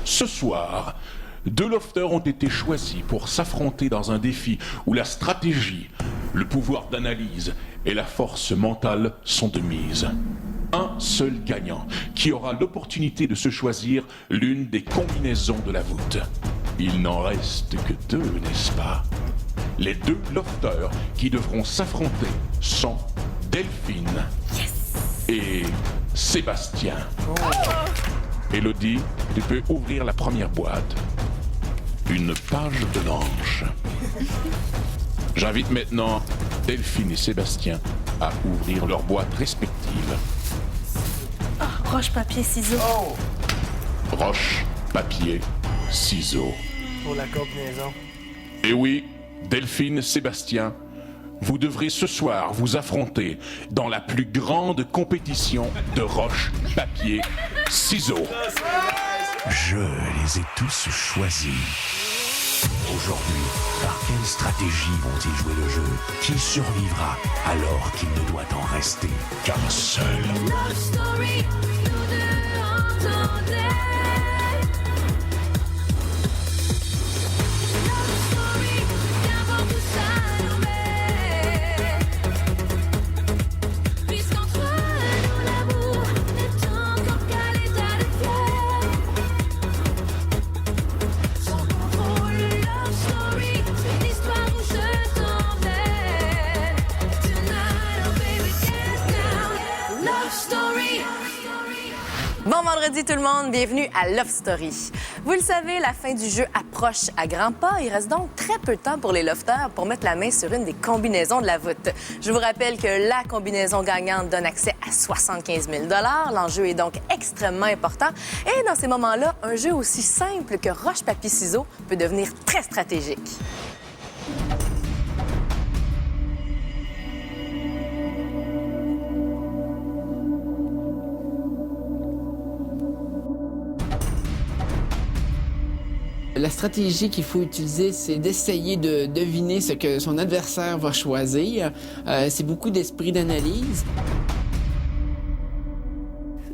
Ce soir, deux lofters ont été choisis pour s'affronter dans un défi où la stratégie, le pouvoir d'analyse et la force mentale sont de mise. Un seul gagnant qui aura l'opportunité de se choisir l'une des combinaisons de la voûte. Il n'en reste que deux, n'est-ce pas? Les deux lofters qui devront s'affronter sont Delphine et Sébastien. Élodie, tu peux ouvrir la première boîte. Une page blanche. J'invite maintenant Delphine et Sébastien à ouvrir leurs boîtes respectives. Roche, papier, ciseaux. Roche, papier, ciseaux. Pour la combinaison. Et oui, Delphine, Sébastien, vous devrez ce soir vous affronter dans la plus grande compétition de roche, papier, ciseaux. Je les ai tous choisis. Aujourd'hui, par quelle stratégie vont-ils jouer le jeu? Qui survivra alors qu'il ne doit en rester qu'un seul? Love story, nous deux entendez. Love story, viens voir tout ça nous met. Puisqu'entre nous l'amour n'est encore qu'à l'état de fleurs. Sans contrôle, love story, c'est une histoire où je t'emmène. Tonight, oh baby, get down. Love story. Bon vendredi tout le monde, bienvenue à Love Story. Vous le savez, la fin du jeu approche à grands pas. Il reste donc très peu de temps pour les lofters pour mettre la main sur une des combinaisons de la voûte. Je vous rappelle que la combinaison gagnante donne accès à 75 000 $. L'enjeu est donc extrêmement important. Et dans ces moments-là, un jeu aussi simple que roche-papier-ciseaux peut devenir très stratégique. La stratégie qu'il faut utiliser, c'est d'essayer de deviner ce que son adversaire va choisir. C'est beaucoup d'esprit d'analyse.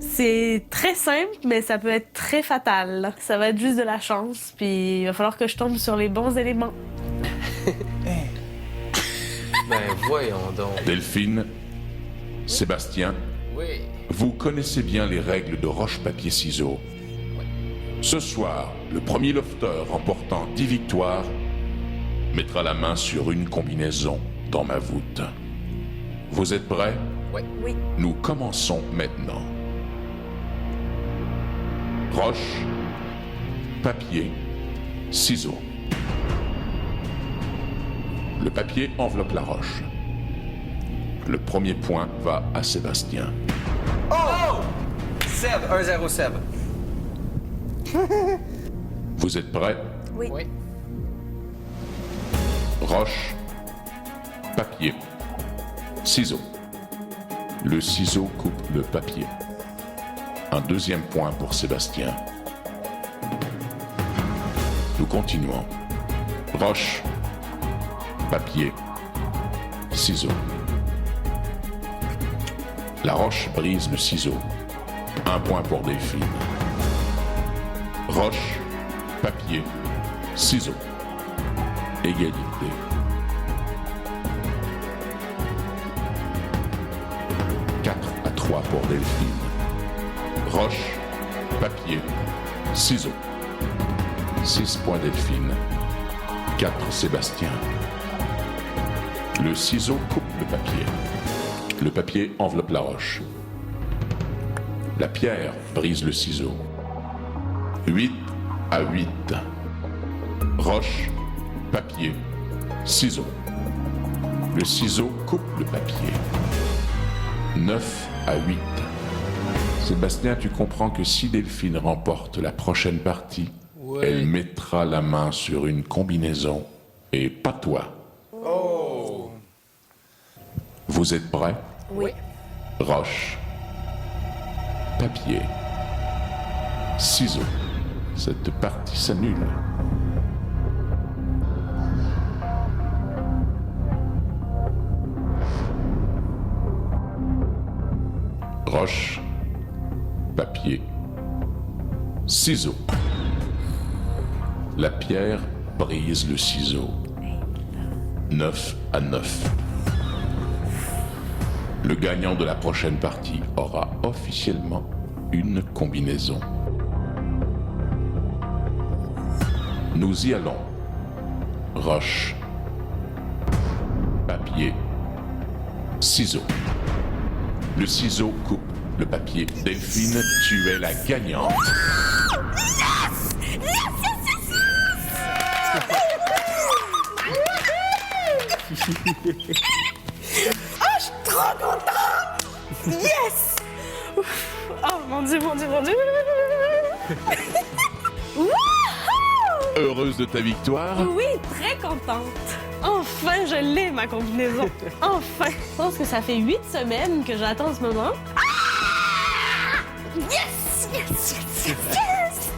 C'est très simple, mais ça peut être très fatal. Ça va être juste de la chance, puis il va falloir que je tombe sur les bons éléments. Ben voyons donc. Delphine, Sébastien, Oui. vous connaissez bien les règles de roche-papier-ciseaux. Ce soir, le premier lofter remportant 10 victoires mettra la main sur une combinaison dans ma voûte. Vous êtes prêts? Oui. Nous commençons maintenant. Roche, papier, ciseaux. Le papier enveloppe la roche. Le premier point va à Sébastien. Seb, 1-0 Seb. Vous êtes prêts? Oui. Roche, papier, ciseaux. Le ciseau coupe le papier. Un deuxième point pour Sébastien. Nous continuons. Roche, papier, ciseaux. La roche brise le ciseau. Un point pour Delphine. Roche, papier, ciseaux. Égalité. Quatre à 3 pour Delphine. Roche, papier, ciseaux. 6 points Delphine. 4 Sébastien. Le ciseau coupe le papier. Le papier enveloppe la roche. La pierre brise le ciseau. 8 à 8. Roche, papier, ciseaux. Le ciseau coupe le papier. 9 à 8. Sébastien, tu comprends que si Delphine remporte la prochaine partie, elle mettra la main sur une combinaison et pas toi. Vous êtes prêts? Oui. Roche, papier, ciseaux. Cette partie s'annule. Roche, papier, ciseaux. La pierre brise le ciseau. 9-9. Le gagnant de la prochaine partie aura officiellement une combinaison. Nous y allons. Roche. Papier. Ciseaux. Le ciseau coupe le papier. Delphine, tu es la gagnante. Yes! Oh mon Dieu, mon Dieu, mon Dieu! Heureuse de ta victoire? Oui, très contente. Enfin, je l'ai, ma combinaison. Enfin. Je pense que ça fait 8 semaines que j'attends ce moment. Yes! Yes, yes, yes, yes!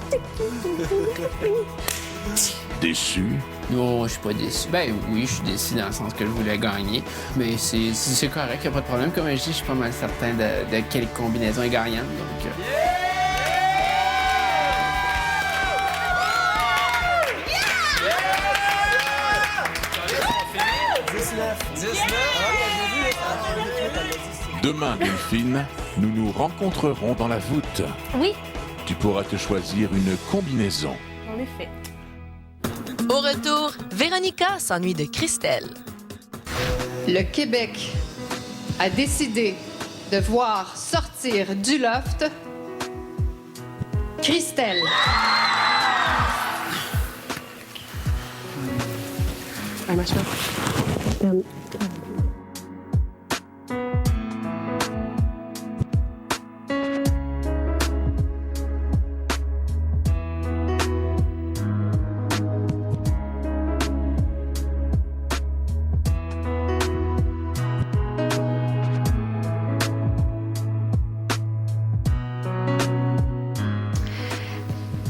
Déçu? Non, je suis pas déçu. Ben oui, je suis déçu dans le sens que je voulais gagner. Mais c'est correct, y a pas de problème. Comme je dis, je suis pas mal certain de quelle combinaison est gagnante. Donc, 19. Demain, Delphine, nous nous rencontrerons dans la voûte. Oui, Tu pourras te choisir une combinaison. en effet. Au retour, Véronica s'ennuie de Christelle. Le Québec a décidé de voir sortir du loft Christelle.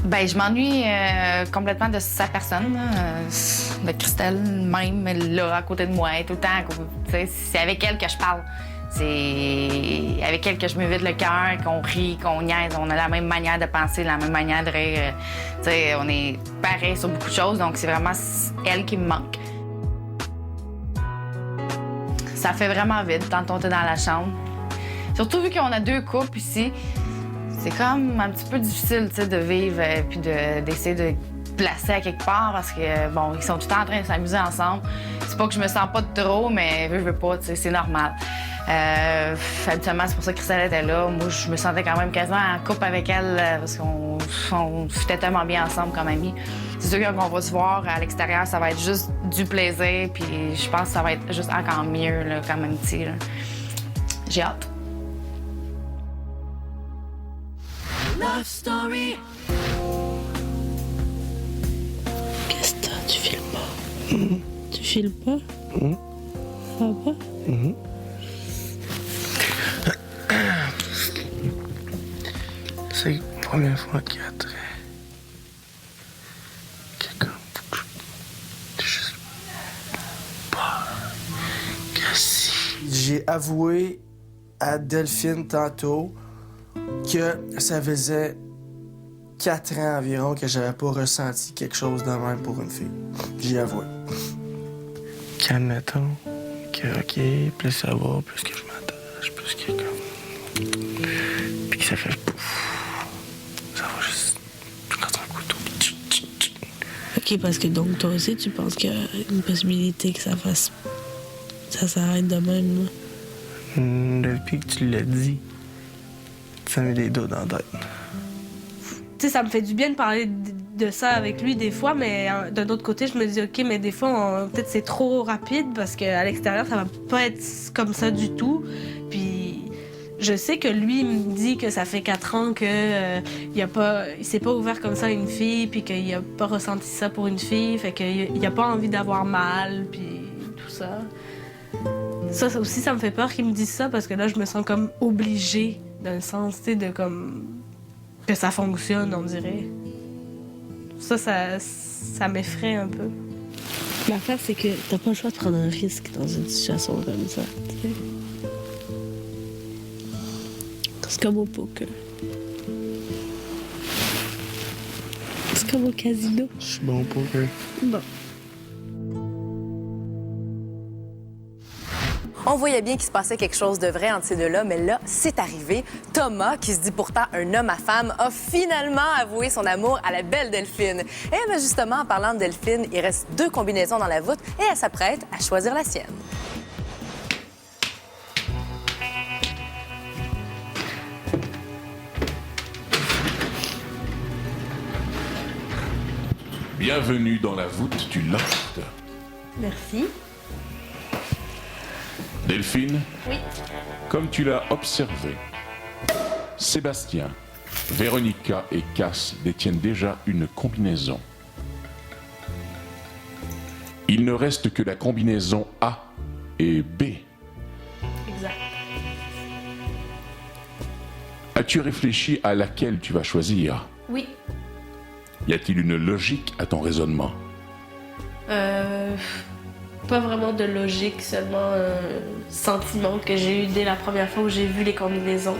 Ben, je m'ennuie complètement de sa personne, là, de Christelle même, là, à côté de moi, tout le temps. Tu sais, c'est avec elle que je parle. C'est avec elle que je me vide le cœur, qu'on rit, qu'on niaise. On a la même manière de penser, la même manière de rire. Tu sais, on est pareil sur beaucoup de choses, donc c'est vraiment elle qui me manque. Ça fait vraiment vide quand on est dans la chambre. Surtout vu qu'on a 2 couples ici. C'est comme un petit peu difficile, tu sais, de vivre puis d'essayer de placer à quelque part parce que, bon, ils sont tout le temps en train de s'amuser ensemble. C'est pas que je me sens pas de trop, mais veux pas, tu sais, c'est normal. Habituellement, c'est pour ça que Christelle était là. Moi, je me sentais quand même quasiment en couple avec elle parce qu'on fitait tellement bien ensemble comme amis. C'est sûr que quand on va se voir à l'extérieur, ça va être juste du plaisir, puis je pense que ça va être juste encore mieux, là, quand même, petit, là. J'ai hâte. Love Story. Qu'est-ce que t'as? Tu filmes pas? Tu filmes pas? Ça va? C'est la première fois qu'il y a très... Quelqu'un... J'ai juste... peur. Que si... J'ai avoué à Delphine tantôt que ça faisait 4 ans environ que j'avais pas ressenti quelque chose de même pour une fille. J'ai avoué. Qu'admettons que, OK, plus ça va, plus que je m'attache, plus que comme... Puis que ça fait pouf. Ça va juste... quand un couteau. Ok, parce que donc toi aussi, tu penses qu'il y a une possibilité que ça fasse... ça s'arrête de même, là? Depuis que tu l'as dit, ça met des dos dans la tête. Tu sais, ça me fait du bien de parler de ça avec lui des fois, mais d'un autre côté, je me dis, OK, mais des fois, peut-être c'est trop rapide parce qu'à l'extérieur, ça va pas être comme ça du tout. Puis je sais que lui, il me dit que ça fait 4 ans que il s'est pas ouvert comme ça à une fille, puis qu'il a pas ressenti ça pour une fille, fait qu'il a pas envie d'avoir mal, puis tout ça. Ça aussi, ça me fait peur qu'il me dise ça parce que là, je me sens comme obligée, d'un sens, tu sais, de comme... que ça fonctionne, on dirait. Ça m'effraie un peu. L'affaire, c'est que t'as pas le choix de prendre un risque dans une situation comme ça, tu sais. C'est comme au poker. C'est Comme au casino. Je suis bon pour eux. Bon. On voyait bien qu'il se passait quelque chose de vrai entre ces deux-là, mais là, c'est arrivé. Thomas, qui se dit pourtant un homme à femme, a finalement avoué son amour à la belle Delphine. Et bien justement, en parlant de Delphine, il reste 2 combinaisons dans la voûte et elle s'apprête à choisir la sienne. Bienvenue dans la voûte du loft. Merci. Delphine, Oui. comme tu l'as observé, Sébastien, Véronica et Cass détiennent déjà une combinaison. Il ne reste que la combinaison A et B. Exact. As-tu réfléchi à laquelle tu vas choisir? Oui. Y a-t-il une logique à ton raisonnement? Pas vraiment de logique, seulement un sentiment que j'ai eu dès la première fois où j'ai vu les combinaisons.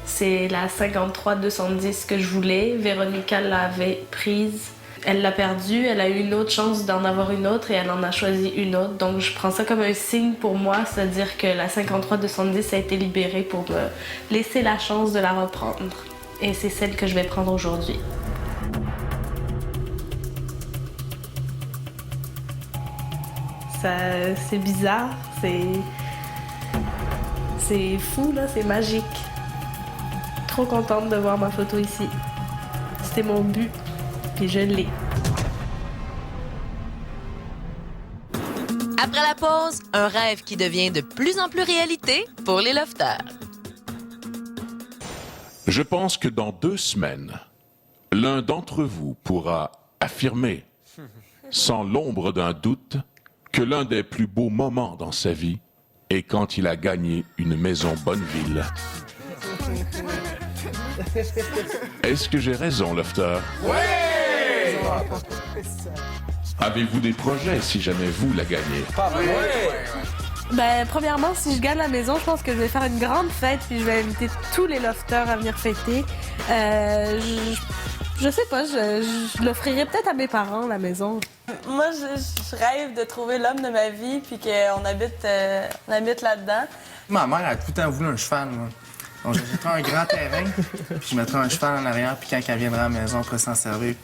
C'est la 53-210 que je voulais. Véronica l'avait prise. Elle l'a perdue, elle a eu une autre chance d'en avoir une autre et elle en a choisi une autre. Donc je prends ça comme un signe pour moi, c'est-à-dire que la 53-210 a été libérée pour me laisser la chance de la reprendre. Et c'est celle que je vais prendre aujourd'hui. C'est bizarre, c'est fou, là, c'est magique. Trop contente de voir ma photo ici. C'était mon but, puis je l'ai. Après la pause, un rêve qui devient de plus en plus réalité pour les lofters. Je pense que dans 2 semaines, l'un d'entre vous pourra affirmer, sans l'ombre d'un doute, que l'un des plus beaux moments dans sa vie est quand il a gagné une maison Bonneville. Est-ce que j'ai raison, Lofter? Ouais! Avez-vous des projets si jamais vous la gagnez? Ben, premièrement, si je gagne la maison, je pense que je vais faire une grande fête puis je vais inviter tous les lofters à venir fêter. Je sais pas, je l'offrirai peut-être à mes parents, la maison. Moi, je rêve de trouver l'homme de ma vie puis qu'on habite là-dedans. Ma mère a tout le temps voulu un cheval, moi. Donc, j'achèterai un grand terrain, puis je mettrai un cheval en arrière, puis quand elle viendra à la maison, on pourra s'en servir.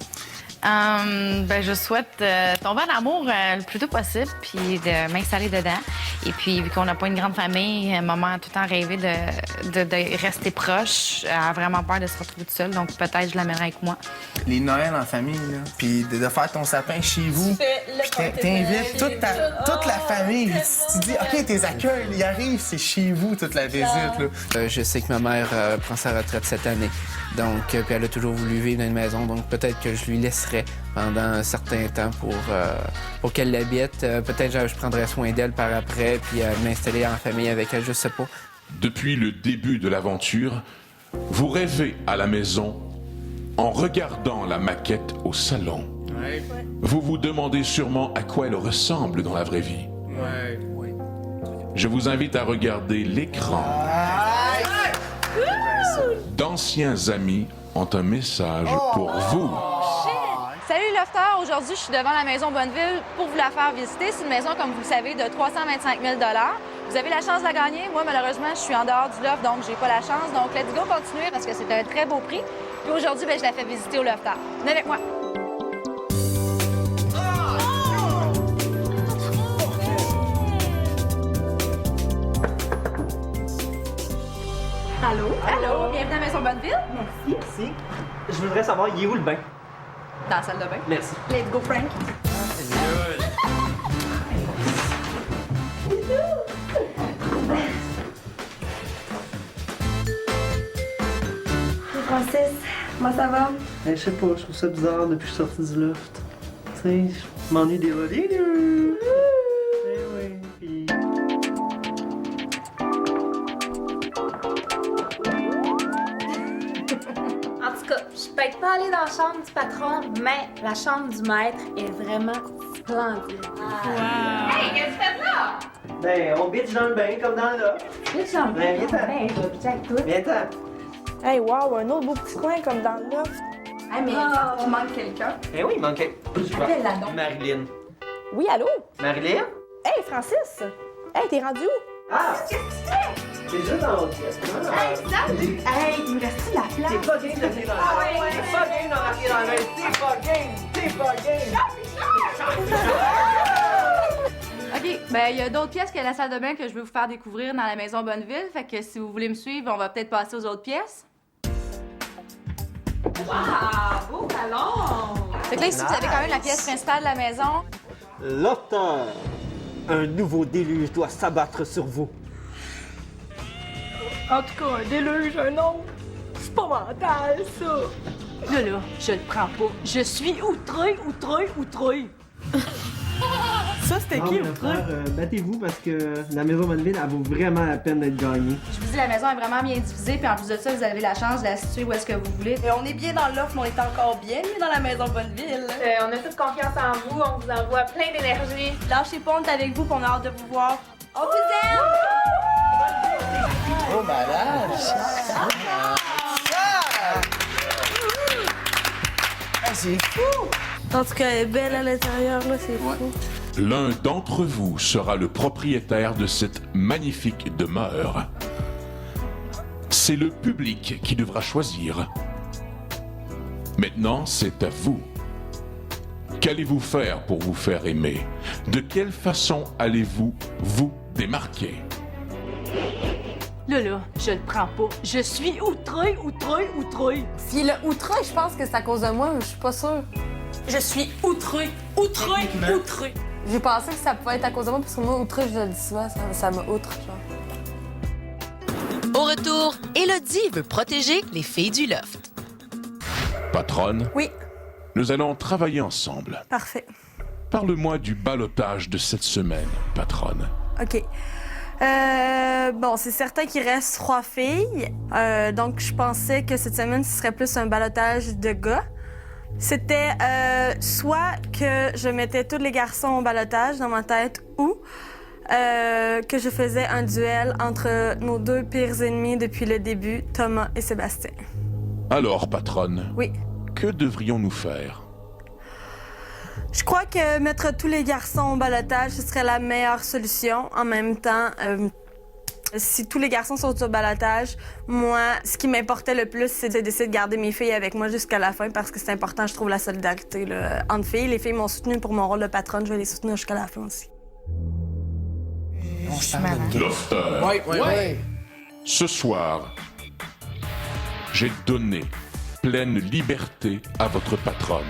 Je souhaite tomber en amour le plus tôt possible, puis de m'installer dedans. Et puis, vu qu'on n'a pas une grande famille, maman a tout le temps rêvé de rester proche. Elle a vraiment peur de se retrouver toute seule, donc peut-être je l'amènerai avec moi. Les Noëls en famille, là, puis de faire ton sapin chez vous, puis t'invites toute la famille. Tu dis, OK, tes accueils, ils arrivent, c'est chez vous toute la visite. Là. Je sais que ma mère prend sa retraite cette année, donc puis elle a toujours voulu vivre dans une maison, donc peut-être que je lui laisserai pendant un certain temps pour qu'elle l'habite. Peut-être je prendrai soin d'elle par après, puis m'installer en famille avec elle, je sais pas. Depuis le début de l'aventure, vous rêvez à la maison en regardant la maquette au salon. Ouais. Vous vous demandez sûrement à quoi elle ressemble dans la vraie vie. Ouais. Je vous invite à regarder l'écran. D'anciens amis ont un message pour vous. Salut les lofters, aujourd'hui je suis devant la maison Bonneville pour vous la faire visiter. C'est une maison, comme vous le savez, de 325 000 $. Vous avez la chance de la gagner. Moi, malheureusement, je suis en dehors du loft, donc j'ai pas la chance. Donc, let's go continuer parce que c'est un très beau prix. Puis aujourd'hui, je la fais visiter au lofter. Venez avec moi. Allô? Allô? Bienvenue à la maison Bonneville. Merci. Je voudrais savoir, il est où le bain? Dans la salle de bain. Merci. Let's go, Frank. Francis, comment ça va? Je sais pas, je trouve ça bizarre depuis que je suis sorti du loft. Tu sais, je m'ennuie des volets. Oui, puis... En tout cas, je peux peut-être pas aller dans la chambre du patron, mais la chambre du maître est vraiment splendide. Wow! Hey, qu'est-ce que tu fais là? Ben, on bitch dans le bain comme dans le loft. Bitch dans le Ben, viens-t'en. bain, je vais bitcher avec toi. Viens-t'en. Hey, wow, un autre beau petit coin comme dans le loft. Ah, mais il manque quelqu'un. Eh oui, il manquait. Appelle-la donc. Marilyn. Oui, allô? Marilyn? Hey, Francis! Hey, t'es rendu où? Ah! Qu'est-ce que tu fais? T'es juste dans l'autre pièce. Hey, salut! Hey, il me reste-tu la place? T'es pas game de venir dans la main. T'es pas game d'embarquer dans la main. T'es pas game. T'es pas game. OK, ben il y a d'autres pièces que la salle de bain que je veux vous faire découvrir dans la maison Bonneville. Fait que si vous voulez me suivre, on va peut-être passer aux autres pièces. Wow! Beau salon! Fait que là, ici, vous avez quand même la pièce principale de la maison. Lofter, un nouveau déluge doit s'abattre sur vous. En tout cas, un déluge, un nom, c'est pas mental, ça. Là, je le prends pas. Je suis outré. Ça, c'était qui, outré? Battez-vous parce que la maison Bonneville, elle vaut vraiment la peine d'être gagnée. Je vous dis, la maison est vraiment bien divisée, puis en plus de ça, vous avez la chance de la situer où est-ce que vous voulez. Et on est bien dans l'offre, mais on est encore bien mieux dans la maison Bonneville. On a toute confiance en vous, on vous envoie plein d'énergie. Lâchez pas, on est avec vous, puis on a hâte de vous voir. On vous aime! Oh, malade! Ah, c'est fou! En tout cas, elle est belle à l'intérieur, là, c'est fou. L'un d'entre vous sera le propriétaire de cette magnifique demeure. C'est le public qui devra choisir. Maintenant, c'est à vous. Qu'allez-vous faire pour vous faire aimer? De quelle façon allez-vous vous démarquer? Là, je le prends pas. Je suis outré. Si le outré, je pense que c'est à cause de moi, mais je suis pas sûre. Je suis outré. J'ai pensé que ça pouvait être à cause de moi, parce que moi, outré, je le dis souvent, ça me outre, genre. Au retour, Élodie veut protéger les filles du loft. Patronne? Oui. Nous allons travailler ensemble. Parfait. Parle-moi du ballottage de cette semaine, patronne. OK. Bon, c'est certain qu'il reste 3 filles. Donc, je pensais que cette semaine, ce serait plus un ballottage de gars. C'était soit que je mettais tous les garçons au ballottage dans ma tête ou que je faisais un duel entre nos 2 pires ennemis depuis le début, Thomas et Sébastien. Alors, patronne, Oui. que devrions-nous faire? Je crois que mettre tous les garçons au ballottage, ce serait la meilleure solution. En même temps, si tous les garçons sont au ballottage, moi, ce qui m'importait le plus, c'est d'essayer de garder mes filles avec moi jusqu'à la fin parce que c'est important, je trouve, la solidarité là, entre filles. Les filles m'ont soutenue pour mon rôle de patronne, je vais les soutenir jusqu'à la fin aussi. Lofter. Oui. Ce soir, j'ai donné pleine liberté à votre patronne.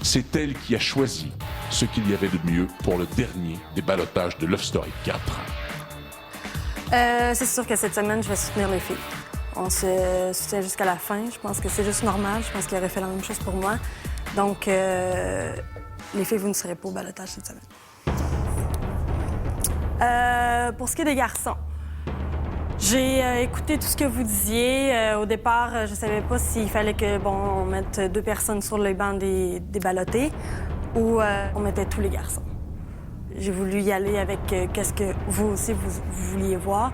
C'est elle qui a choisi ce qu'il y avait de mieux pour le dernier des ballottages de Love Story 4. C'est sûr que cette semaine, je vais soutenir les filles. On se soutient jusqu'à la fin. Je pense que c'est juste normal. Je pense qu'ils auraient fait la même chose pour moi. Donc, les filles, vous ne serez pas au ballottage cette semaine. Pour ce qui est des garçons, j'ai écouté tout ce que vous disiez. Au départ, je savais pas s'il fallait que, on mette 2 personnes sur les bancs des ballottés ou on mettait tous les garçons. J'ai voulu y aller avec qu'est-ce que vous aussi, vous vouliez voir.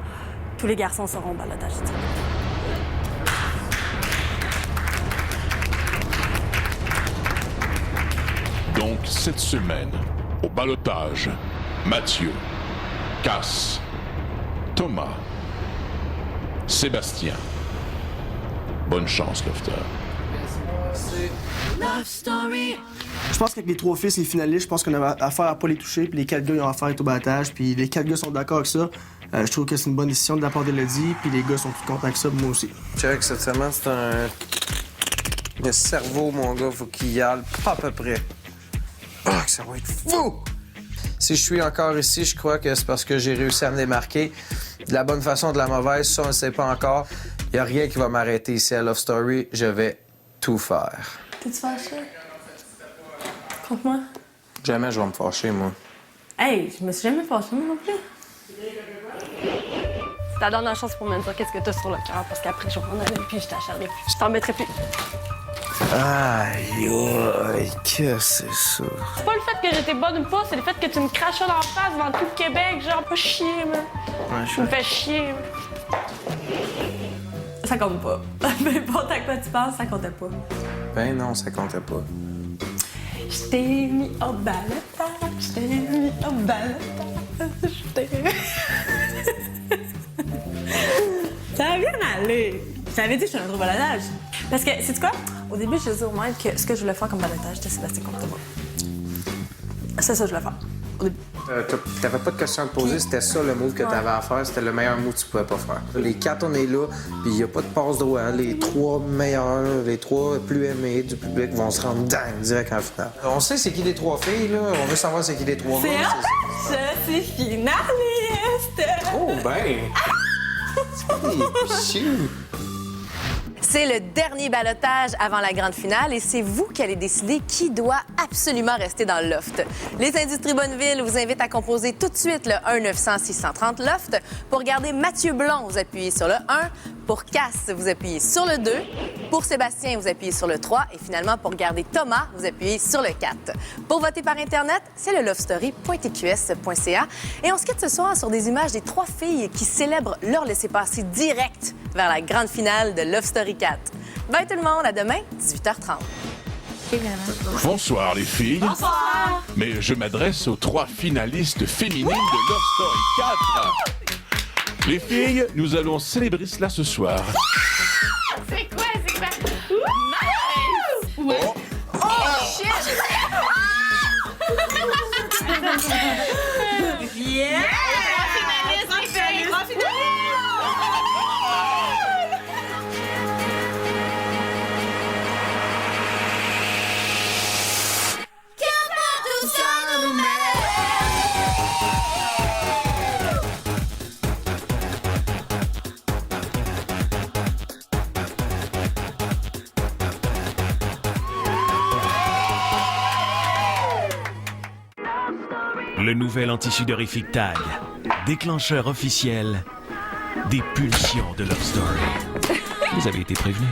Tous les garçons seront au ballottage. Donc, cette semaine, au ballottage, Mathieu, Cass, Thomas, Sébastien. Bonne chance, Lofter. Love Story. Je pense qu'avec les 3 filles, les finalistes, je pense qu'on a affaire à pas les toucher, puis les 4 gars, ils ont affaire à être au battage, puis les 4 gars sont d'accord avec ça. Je trouve que c'est une bonne décision de la part d'Élodie, puis les gars sont tout contents avec ça, moi aussi. Check, cette semaine, c'est un... Le cerveau, mon gars, faut qu'il y aille pas à peu près. Ah, que ça va être fou! Si je suis encore ici, je crois que c'est parce que j'ai réussi à me démarquer. De la bonne façon, de la mauvaise, ça, on ne sait pas encore. Il n'y a rien qui va m'arrêter ici à Love Story. Je vais tout faire. T'es-tu fâché? Contre moi? Jamais je vais me fâcher, moi. Hey, je me suis jamais fâchée, moi non plus. C'est ta dernière chance pour me dire qu'est-ce que t'as sur le cœur, parce qu'après, je vais m'en aller, puis je t'acharnerai plus. Je t'embêterai plus. Aïe, aïe, qu'est-ce que c'est ça? C'est pas le fait que j'étais bonne ou pas, c'est le fait que tu me craches dans la face devant tout le Québec, genre, pas chier, man. Ouais, Tu me fais chier. Ça compte pas. Peu importe à quoi tu penses, ça comptait pas. Ben non, ça comptait pas. Je t'ai mis au balotage, je t'ai mis au balotage, je t'ai... Ça va bien aller. Je t'avais dit que je suis un gros balotage. Parce que, sais-tu quoi? Au début, je disais au maître que ce que je voulais faire comme balotage, c'était Sébastien Courtemanche. C'est ça que je voulais faire. Au début. T'avais pas de questions à te poser, c'était ça le move que t'avais à faire, c'était le meilleur move que tu pouvais pas faire. Les 4, on est là, puis il y a pas de passe droit. Les 3 meilleurs, les 3 plus aimés du public vont se rendre dingue direct en finale. On sait c'est qui les 3 filles, là. On veut savoir c'est qui les 3 gars. Je suis finaliste! Oh, ben! C'est le dernier ballottage avant la grande finale et c'est vous qui allez décider qui doit absolument rester dans le loft. Les Industries Bonneville vous invitent à composer tout de suite le 1-900-630 loft. Pour garder Mathieu Blond, vous appuyez sur le 1. Pour Cass, vous appuyez sur le 2. Pour Sébastien, vous appuyez sur le 3. Et finalement, pour garder Thomas, vous appuyez sur le 4. Pour voter par Internet, c'est le lovestory.tqs.ca. Et on se quitte ce soir sur des images des 3 filles qui célèbrent leur laissez-passer direct vers la grande finale de Love Story 4. Bye tout le monde, à demain, 18h30. Bonsoir les filles. Bonsoir! Mais je m'adresse aux 3 finalistes féminines de Love Story 4. Les filles, nous allons célébrer cela ce soir. C'est quoi? Nice! Oh. Oh, shit! Yeah! Le nouvel anti-sudorifique TAG, déclencheur officiel des pulsions de Love Story. Vous avez été prévenus.